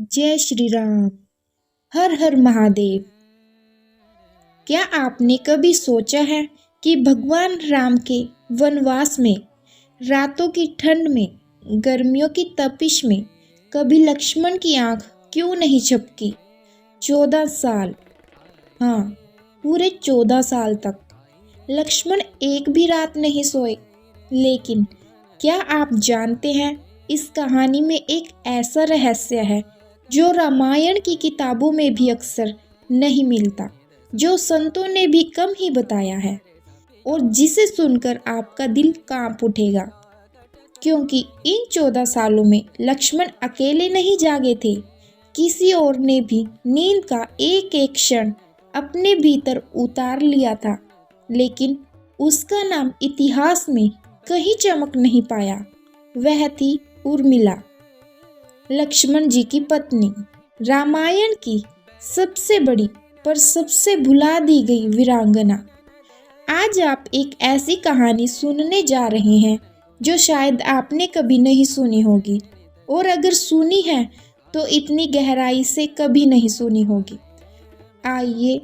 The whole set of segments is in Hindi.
जय श्री राम। हर हर महादेव। क्या आपने कभी सोचा है कि भगवान राम के वनवास में, रातों की ठंड में, गर्मियों की तपिश में कभी लक्ष्मण की आंख क्यों नहीं झपकी? 14 साल, हाँ, पूरे 14 साल तक लक्ष्मण एक भी रात नहीं सोए। लेकिन क्या आप जानते हैं, इस कहानी में एक ऐसा रहस्य है जो रामायण की किताबों में भी अक्सर नहीं मिलता, जो संतों ने भी कम ही बताया है, और जिसे सुनकर आपका दिल कांप उठेगा। क्योंकि इन 14 सालों में लक्ष्मण अकेले नहीं जागे थे, किसी और ने भी नींद का एक एक क्षण अपने भीतर उतार लिया था। लेकिन उसका नाम इतिहास में कहीं चमक नहीं पाया। वह थी उर्मिला, लक्ष्मण जी की पत्नी, रामायण की सबसे बड़ी पर सबसे भुला दी गई वीरांगना। आज आप एक ऐसी कहानी सुनने जा रहे हैं जो शायद आपने कभी नहीं सुनी होगी, और अगर सुनी है तो इतनी गहराई से कभी नहीं सुनी होगी। आइए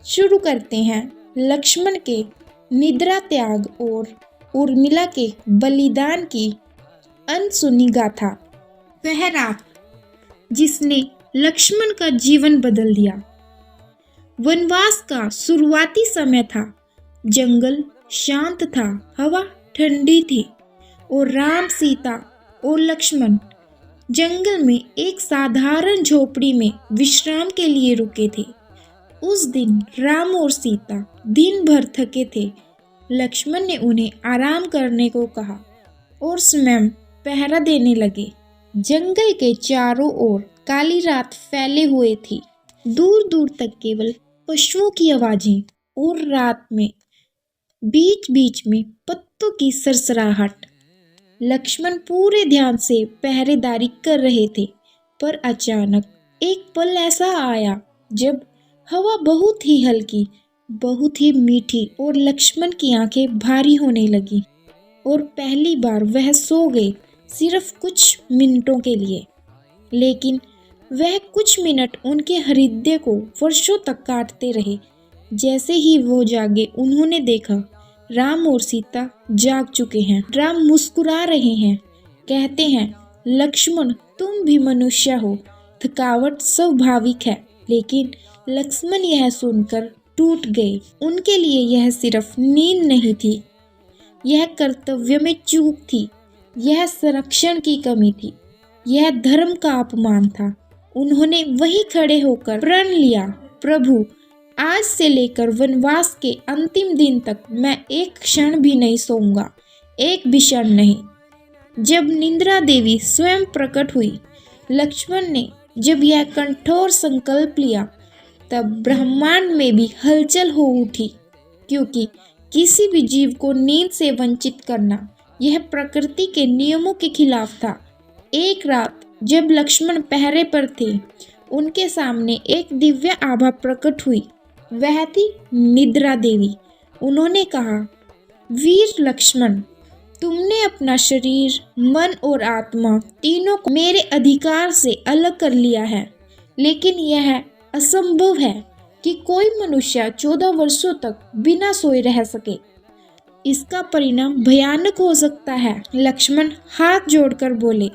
शुरू करते हैं लक्ष्मण के निद्रा त्याग और उर्मिला के बलिदान की अनसुनी गाथा। वह रात जिसने लक्ष्मण का जीवन बदल दिया। वनवास का शुरुआती समय था। जंगल शांत था, हवा ठंडी थी, और राम, सीता और लक्ष्मण जंगल में एक साधारण झोपड़ी में विश्राम के लिए रुके थे। उस दिन राम और सीता दिन भर थके थे। लक्ष्मण ने उन्हें आराम करने को कहा और स्वयं पहरा देने लगे। जंगल के चारों ओर काली रात फैले हुए थी। दूर दूर तक केवल पशुओं की आवाजें, और रात में बीच बीच में पत्तों की सरसराहट। लक्ष्मण पूरे ध्यान से पहरेदारी कर रहे थे, पर अचानक एक पल ऐसा आया जब हवा बहुत ही हल्की, बहुत ही मीठी, और लक्ष्मण की आंखें भारी होने लगी। और पहली बार वह सो गए, सिर्फ कुछ मिनटों के लिए। लेकिन वह कुछ मिनट उनके हृदय को वर्षों तक काटते रहे। जैसे ही वो जागे, उन्होंने देखा राम और सीता जाग चुके हैं। राम मुस्कुरा रहे हैं, कहते हैं, लक्ष्मण तुम भी मनुष्य हो, थकावट स्वाभाविक है। लेकिन लक्ष्मण यह सुनकर टूट गए। उनके लिए यह सिर्फ नींद नहीं थी, यह कर्तव्य में चूक थी, यह संरक्षण की कमी थी, यह धर्म का अपमान था। उन्होंने वहीं खड़े होकर प्रण लिया, प्रभु, आज से लेकर वनवास के अंतिम दिन तक मैं एक क्षण भी नहीं सोऊंगा, एक भी क्षण नहीं। जब निद्रा देवी स्वयं प्रकट हुई, लक्ष्मण ने जब यह कठोर संकल्प लिया, तब ब्रह्मांड में भी हलचल हो उठी। क्योंकि किसी भी जीव को नींद से वंचित करना यह प्रकृति के नियमों के खिलाफ था। एक रात जब लक्ष्मण पहरे पर थे, उनके सामने एक दिव्य आभा प्रकट हुई। वह थी निद्रा देवी। उन्होंने कहा, वीर लक्ष्मण, तुमने अपना शरीर, मन और आत्मा तीनों को मेरे अधिकार से अलग कर लिया है। लेकिन यह असंभव है कि कोई मनुष्य 14 वर्षों तक बिना सोए रह सके। इसका परिणाम भयानक हो सकता है। लक्ष्मण हाथ जोड़कर बोले,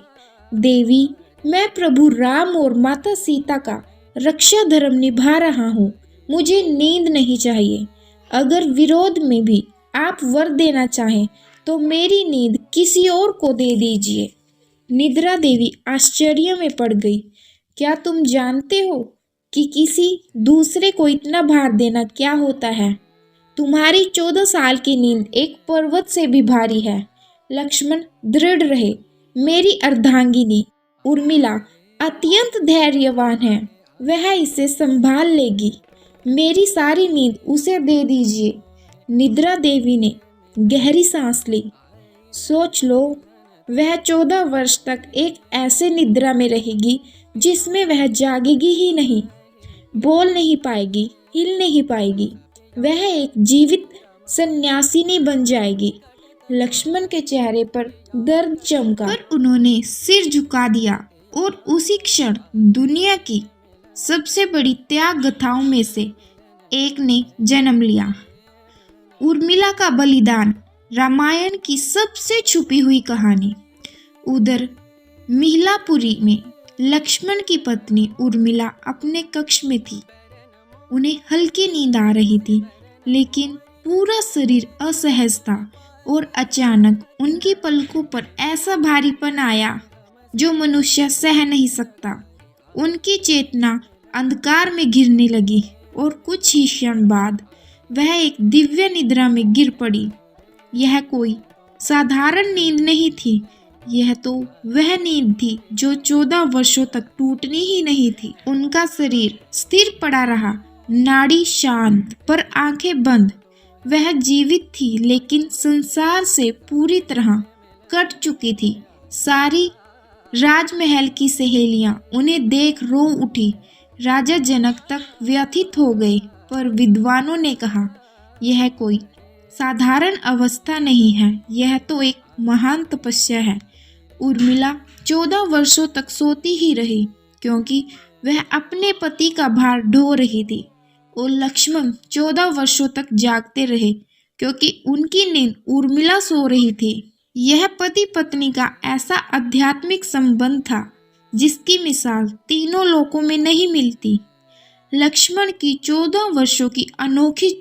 देवी, मैं प्रभु राम और माता सीता का रक्षा धर्म निभा रहा हूँ, मुझे नींद नहीं चाहिए। अगर विरोध में भी आप वर देना चाहें तो मेरी नींद किसी और को दे दीजिए। निद्रा देवी आश्चर्य में पड़ गई। क्या तुम जानते हो कि किसी दूसरे को इतना भार देना क्या होता है? तुम्हारी 14 साल की नींद एक पर्वत से भी भारी है। लक्ष्मण दृढ़ रहे। मेरी अर्धांगिनी उर्मिला अत्यंत धैर्यवान है, वह इसे संभाल लेगी। मेरी सारी नींद उसे दे दीजिए। निद्रा देवी ने गहरी सांस ली। सोच लो, वह 14 वर्ष तक एक ऐसे निद्रा में रहेगी जिसमें वह जागेगी ही नहीं, बोल नहीं पाएगी, हिल नहीं पाएगी। वह एक जीवित सन्यासिनी बन जाएगी। लक्ष्मण के चेहरे पर दर्द चमका, पर उन्होंने सिर झुका दिया। और उसी क्षण दुनिया की सबसे बड़ी त्याग गाथाओं में से एक ने जन्म लिया। उर्मिला का बलिदान, रामायण की सबसे छुपी हुई कहानी। उधर मिहिलापुरी में लक्ष्मण की पत्नी उर्मिला अपने कक्ष में थी। उन्हें हल्की नींद आ रही थी, लेकिन पूरा शरीर असहज था और अचानक उनकी पलकों पर ऐसा भारीपन आया जो मनुष्य सह नहीं सकता। उनकी चेतना अंधकार में घिरने लगी और कुछ ही क्षण बाद वह एक दिव्य निद्रा में गिर पड़ी। यह कोई साधारण नींद नहीं थी, यह तो वह नींद थी जो 14 वर्षों तक टूटनी ही नहीं थी। उनका शरीर स्थिर पड़ा रहा, नाड़ी शांत, पर आंखें बंद। वह जीवित थी, लेकिन संसार से पूरी तरह कट चुकी थी। सारी राजमहल की सहेलियां उन्हें देख रो उठी। राजा जनक तक व्यथित हो गए, पर विद्वानों ने कहा, यह कोई साधारण अवस्था नहीं है, यह तो एक महान तपस्या है। उर्मिला 14 वर्षों तक सोती ही रही, क्योंकि वह अपने पति का भार ढो रही थी, और लक्ष्मण 14 वर्षों तक जागते रहे, क्योंकि उनकी नींद उर्मिला सो रही थी। यह पति पत्नी का ऐसा आध्यात्मिक संबंध था जिसकी मिसाल तीनों लोकों में नहीं मिलती। लक्ष्मण की 14 वर्षों की अनोखी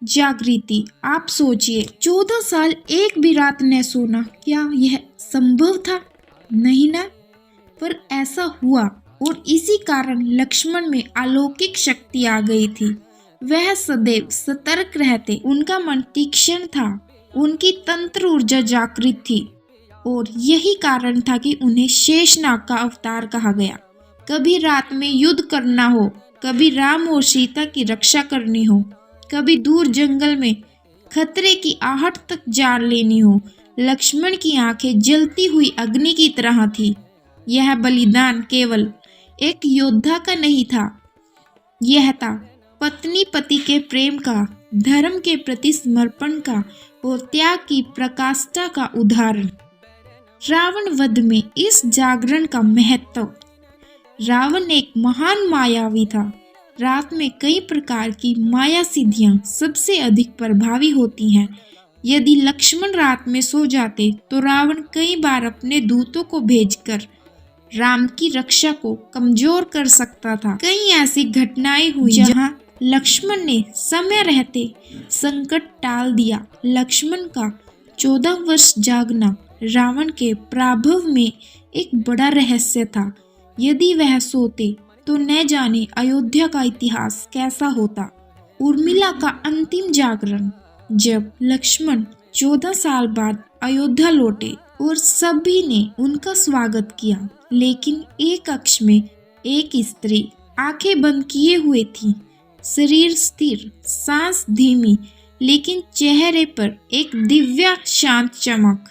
जागृति। आप सोचिए, 14 साल एक भी रात न सोना, क्या यह संभव था? नहीं ना, पर ऐसा हुआ, और इसी कारण लक्ष्मण में अलौकिक शक्ति आ गई थी। वह सदैव सतर्क रहते, उनका मन तीक्ष्ण था, उनकी तंत्र ऊर्जा जागृत थी, और यही कारण था कि उन्हें शेषनाग का अवतार कहा गया। कभी रात में युद्ध करना हो, कभी राम और सीता की रक्षा करनी हो, कभी दूर जंगल में खतरे की आहट तक जान लेनी हो, लक्ष्मण की आंखें जलती हुई अग्नि की तरह थी। यह बलिदान केवल एक योद्धा का नहीं था, यह था पत्नी पति के प्रेम का, धर्म के प्रति समर्पण का और त्याग की प्रकाष्ठा का उदाहरण। रावण वध में इस जागरण का महत्व। रावण एक महान मायावी था। रात में कई प्रकार की माया सिद्धियां सबसे अधिक प्रभावी होती हैं। यदि लक्ष्मण रात में सो जाते तो रावण कई बार अपने दूतों को भेजकर राम की रक्षा को कमजोर कर सकता था। कई ऐसी घटनाएं हुई जहां लक्ष्मण ने समय रहते संकट टाल दिया। लक्ष्मण का 14 वर्ष जागना रावण के प्रभाव में एक बड़ा रहस्य था। यदि वह सोते तो न जाने अयोध्या का इतिहास कैसा होता। उर्मिला का अंतिम जागरण। जब लक्ष्मण 14 साल बाद अयोध्या लौटे और सभी ने उनका स्वागत किया, लेकिन एक कक्ष में एक स्त्री आंखें बंद किए हुए थी, शरीर स्थिर, सांस धीमी, लेकिन चेहरे पर एक दिव्य शांत चमक।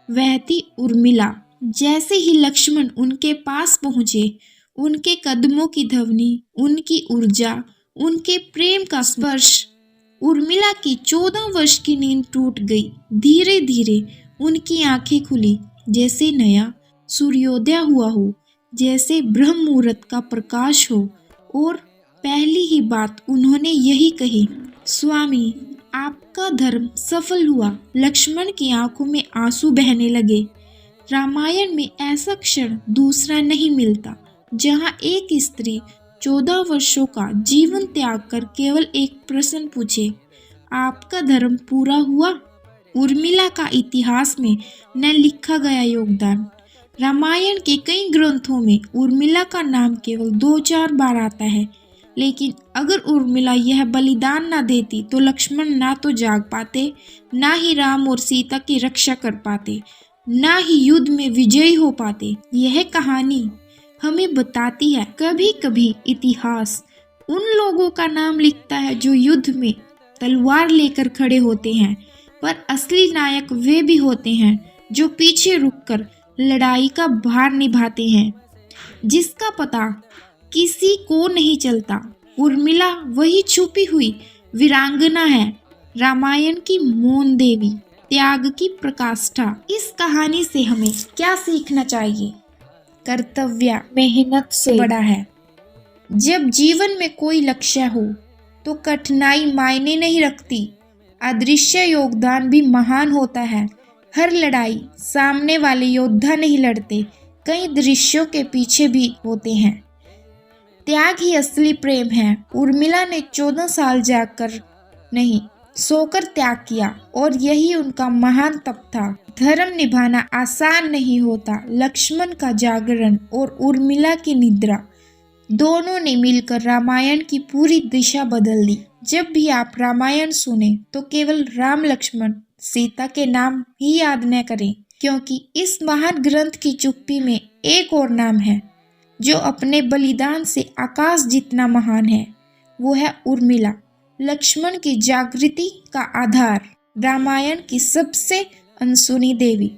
वह थी उर्मिला। जैसे ही लक्ष्मण उनके पास पहुंचे, उनके कदमों की ध्वनि, उनकी ऊर्जा, उनके प्रेम का स्पर्श, उर्मिला की 14 वर्ष की नींद टूट गई। धीरे धीरे उनकी आंखें खुली, जैसे नया सूर्योदय हुआ हो, जैसे ब्रह्म मुहूर्त का प्रकाश हो, और पहली ही बात उन्होंने यही कही, स्वामी, आपका धर्म सफल हुआ। लक्ष्मण की आंखों में आंसू बहने लगे। रामायण में ऐसा क्षण दूसरा नहीं मिलता जहां एक स्त्री 14 वर्षों का जीवन त्याग कर केवल एक प्रश्न पूछे, आपका धर्म पूरा हुआ। उर्मिला का इतिहास में न लिखा गया योगदान। रामायण के कई ग्रंथों में उर्मिला का नाम केवल 2-4 बार आता है, लेकिन अगर उर्मिला यह बलिदान ना देती तो लक्ष्मण ना तो जाग पाते, ना ही राम और सीता की रक्षा कर पाते, ना ही युद्ध में विजयी हो पाते। यह कहानी हमें बताती है, कभी कभी इतिहास उन लोगों का नाम लिखता है जो युद्ध में तलवार लेकर खड़े होते हैं, पर असली नायक वे भी होते हैं जो पीछे रुककर लड़ाई का भार निभाते हैं, जिसका पता किसी को नहीं चलता। उर्मिला वही छुपी हुई वीरांगना है, रामायण की मौन देवी, त्याग की प्रकाष्ठा। इस कहानी से हमें क्या सीखना चाहिए? कर्तव्य मेहनत से बड़ा है। जब जीवन में कोई लक्ष्य हो तो कठिनाई मायने नहीं रखती, अदृश्य योगदान भी महान होता है। हर लड़ाई सामने वाले योद्धा नहीं लड़ते, कई दृश्यों के पीछे भी होते हैं। त्याग ही असली प्रेम है। उर्मिला ने 14 साल जागकर नहीं, सोकर त्याग किया और यही उनका महान तप था। धर्म निभाना आसान नहीं होता। लक्ष्मण का जागरण और उर्मिला की निद्रा, दोनों ने मिलकर रामायण की पूरी दिशा बदल दी। जब भी आप रामायण सुने तो केवल राम लक्ष्मण सीता के नाम ही याद न करें, क्योंकि इस महान ग्रंथ की चुप्पी में एक और नाम है जो अपने बलिदान से आकाश जितना महान है। वो है उर्मिला, लक्ष्मण की जागृति का आधार, रामायण की सबसे अनसुनी देवी।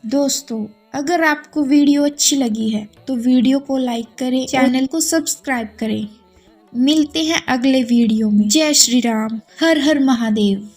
दोस्तों, अगर आपको वीडियो अच्छी लगी है तो वीडियो को लाइक करें, चैनल को सब्सक्राइब करें। मिलते हैं अगले वीडियो में। जय श्री राम, हर हर महादेव।